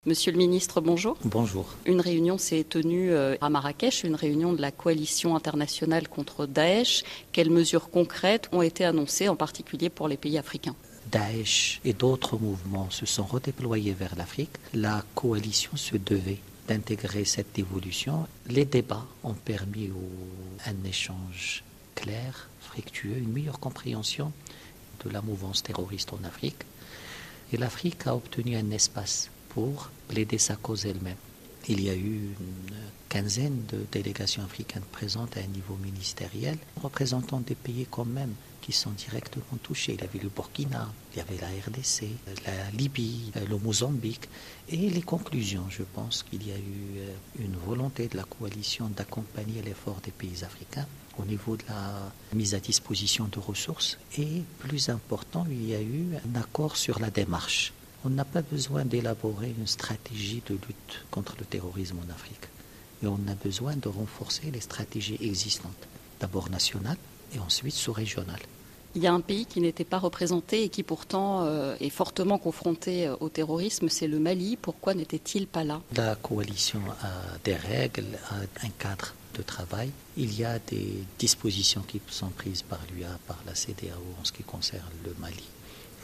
Monsieur le ministre, bonjour. Bonjour. Une réunion s'est tenue à Marrakech, une réunion de la coalition internationale contre Daesh. Quelles mesures concrètes ont été annoncées, en particulier pour les pays africains ? Daesh et d'autres mouvements se sont redéployés vers l'Afrique. La coalition se devait d'intégrer cette évolution. Les débats ont permis un échange clair, fructueux, une meilleure compréhension de la mouvance terroriste en Afrique. Et l'Afrique a obtenu un espace pour plaider sa cause elle-même. Il y a eu une quinzaine de délégations africaines présentes à un niveau ministériel, représentant des pays quand même qui sont directement touchés. Il y avait le Burkina, il y avait la RDC, la Libye, le Mozambique. Et les conclusions, je pense qu'il y a eu une volonté de la coalition d'accompagner l'effort des pays africains au niveau de la mise à disposition de ressources. Et plus important, il y a eu un accord sur la démarche. On n'a pas besoin d'élaborer une stratégie de lutte contre le terrorisme en Afrique. Et on a besoin de renforcer les stratégies existantes, d'abord nationales et ensuite sous-régionales. Il y a un pays qui n'était pas représenté et qui pourtant est fortement confronté au terrorisme, c'est le Mali. Pourquoi n'était-il pas là ? La coalition a des règles, a un cadre de travail. Il y a des dispositions qui sont prises par l'UA, par la CEDEAO en ce qui concerne le Mali.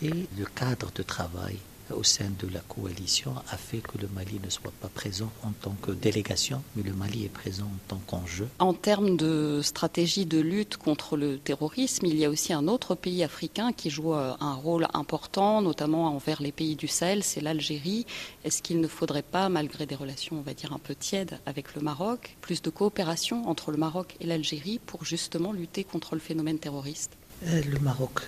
Et le cadre de travail au sein de la coalition a fait que le Mali ne soit pas présent en tant que délégation, mais le Mali est présent en tant qu'enjeu. En termes de stratégie de lutte contre le terrorisme, il y a aussi un autre pays africain qui joue un rôle important, notamment envers les pays du Sahel, c'est l'Algérie. Est-ce qu'il ne faudrait pas, malgré des relations, on va dire, un peu tièdes avec le Maroc, plus de coopération entre le Maroc et l'Algérie pour justement lutter contre le phénomène terroriste ? Le Maroc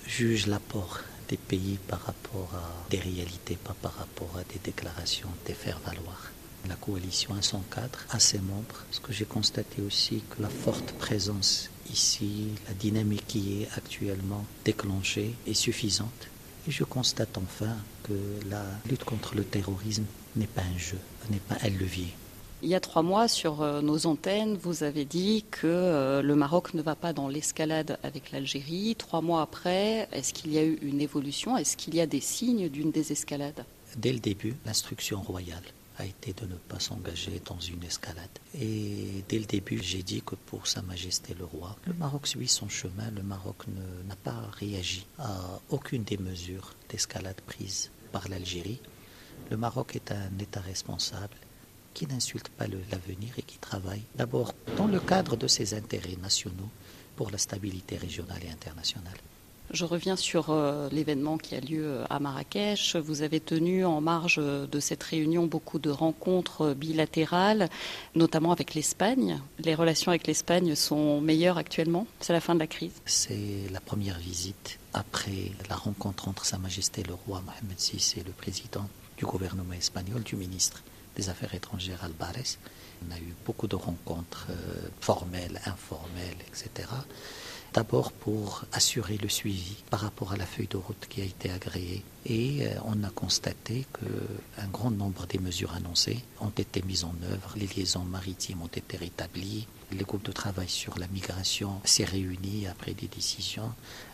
juge l'apport des pays par rapport à des réalités, pas par rapport à des déclarations, des faire-valoir. La coalition a son cadre, a ses membres. Ce que j'ai constaté aussi, que la forte présence ici, la dynamique qui est actuellement déclenchée est suffisante. Et je constate enfin que la lutte contre le terrorisme n'est pas un jeu, n'est pas un levier. Il y a 3 mois, sur nos antennes, vous avez dit que le Maroc ne va pas dans l'escalade avec l'Algérie. 3 mois après, est-ce qu'il y a eu une évolution ? Est-ce qu'il y a des signes d'une désescalade ? Dès le début, l'instruction royale a été de ne pas s'engager dans une escalade. Et dès le début, j'ai dit que pour Sa Majesté le Roi, le Maroc suit son chemin. Le Maroc n'a pas réagi à aucune des mesures d'escalade prises par l'Algérie. Le Maroc est un État responsable qui n'insulte pas l'avenir et qui travaille d'abord dans le cadre de ses intérêts nationaux pour la stabilité régionale et internationale. Je reviens sur l'événement qui a lieu à Marrakech. Vous avez tenu en marge de cette réunion beaucoup de rencontres bilatérales, notamment avec l'Espagne. Les relations avec l'Espagne sont meilleures actuellement ? C'est la fin de la crise ? C'est la première visite après la rencontre entre Sa Majesté le Roi Mohamed VI et le président du gouvernement espagnol, du ministre des Affaires étrangères Albares. On a eu beaucoup de rencontres formelles, informelles, etc. D'abord pour assurer le suivi par rapport à la feuille de route qui a été agréée. Et on a constaté qu'un grand nombre des mesures annoncées ont été mises en œuvre. Les liaisons maritimes ont été rétablies. Le groupe de travail sur la migration s'est réuni après des décisions.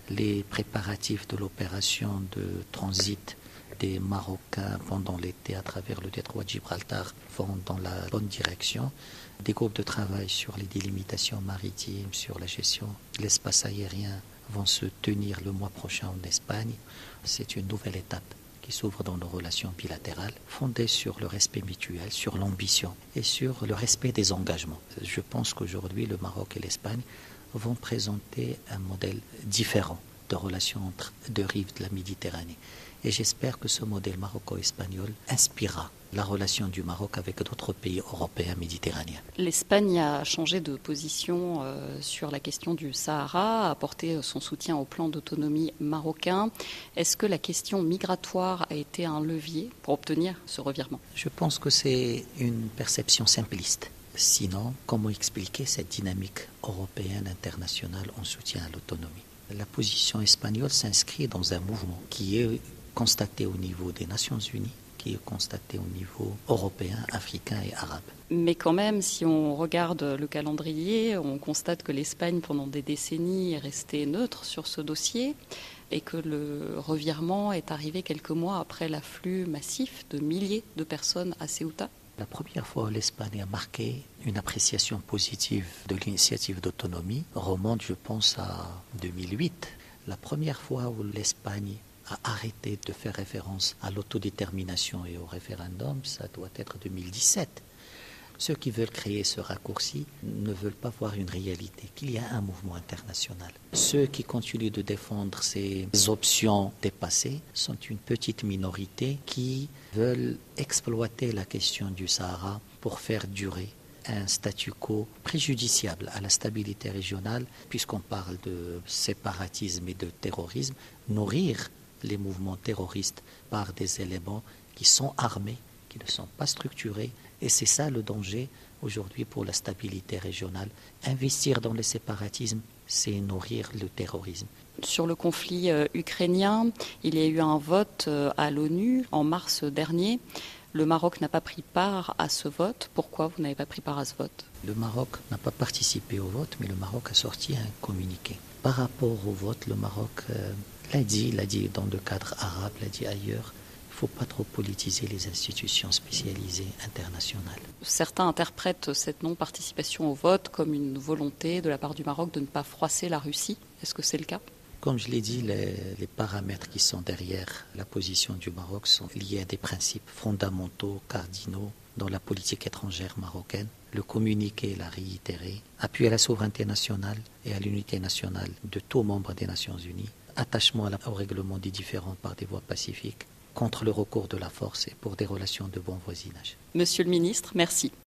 Les préparatifs de l'opération de transit des Marocains pendant l'été à travers le détroit de Gibraltar vont dans la bonne direction. Des groupes de travail sur les délimitations maritimes, sur la gestion de l'espace aérien vont se tenir le mois prochain en Espagne. C'est une nouvelle étape qui s'ouvre dans nos relations bilatérales, fondée sur le respect mutuel, sur l'ambition et sur le respect des engagements. Je pense qu'aujourd'hui, le Maroc et l'Espagne vont présenter un modèle différent de relations entre deux rives de la Méditerranée. Et j'espère que ce modèle maroco-espagnol inspirera la relation du Maroc avec d'autres pays européens méditerranéens. L'Espagne a changé de position sur la question du Sahara, a apporté son soutien au plan d'autonomie marocain. Est-ce que la question migratoire a été un levier pour obtenir ce revirement ? Je pense que c'est une perception simpliste. Sinon, comment expliquer cette dynamique européenne internationale en soutien à l'autonomie ? La position espagnole s'inscrit dans un mouvement qui est constaté au niveau des Nations Unies, qui est constaté au niveau européen, africain et arabe. Mais quand même, si on regarde le calendrier, on constate que l'Espagne, pendant des décennies, est restée neutre sur ce dossier. et que le revirement est arrivé quelques mois après l'afflux massif de milliers de personnes à Ceuta. La première fois où l'Espagne a marqué une appréciation positive de l'initiative d'autonomie remonte, je pense, à 2008. La première fois où l'Espagne a arrêté de faire référence à l'autodétermination et au référendum, ça doit être 2017. Ceux qui veulent créer ce raccourci ne veulent pas voir une réalité, qu'il y a un mouvement international. Ceux qui continuent de défendre ces options dépassées sont une petite minorité qui veulent exploiter la question du Sahara pour faire durer un statu quo préjudiciable à la stabilité régionale, puisqu'on parle de séparatisme et de terrorisme, nourrir les mouvements terroristes par des éléments qui sont armés, qui ne sont pas structurés. Et c'est ça le danger aujourd'hui pour la stabilité régionale. Investir dans le séparatisme, c'est nourrir le terrorisme. Sur le conflit ukrainien, il y a eu un vote à l'ONU en mars dernier. Le Maroc n'a pas pris part à ce vote. Pourquoi vous n'avez pas pris part à ce vote? Le Maroc n'a pas participé au vote, mais le Maroc a sorti un communiqué. Par rapport au vote, le Maroc l'a dit dans le cadre arabe, l'a dit ailleurs. Il ne faut pas trop politiser les institutions spécialisées internationales. Certains interprètent cette non-participation au vote comme une volonté de la part du Maroc de ne pas froisser la Russie. Est-ce que c'est le cas? Comme je l'ai dit, les paramètres qui sont derrière la position du Maroc sont liés à des principes fondamentaux, cardinaux dans la politique étrangère marocaine. Le communiqué l'a réitéré, appui à la souveraineté nationale et à l'unité nationale de tous membres des Nations Unies, attachement au règlement des différends par des voies pacifiques, contre le recours de la force et pour des relations de bon voisinage. Monsieur le ministre, merci.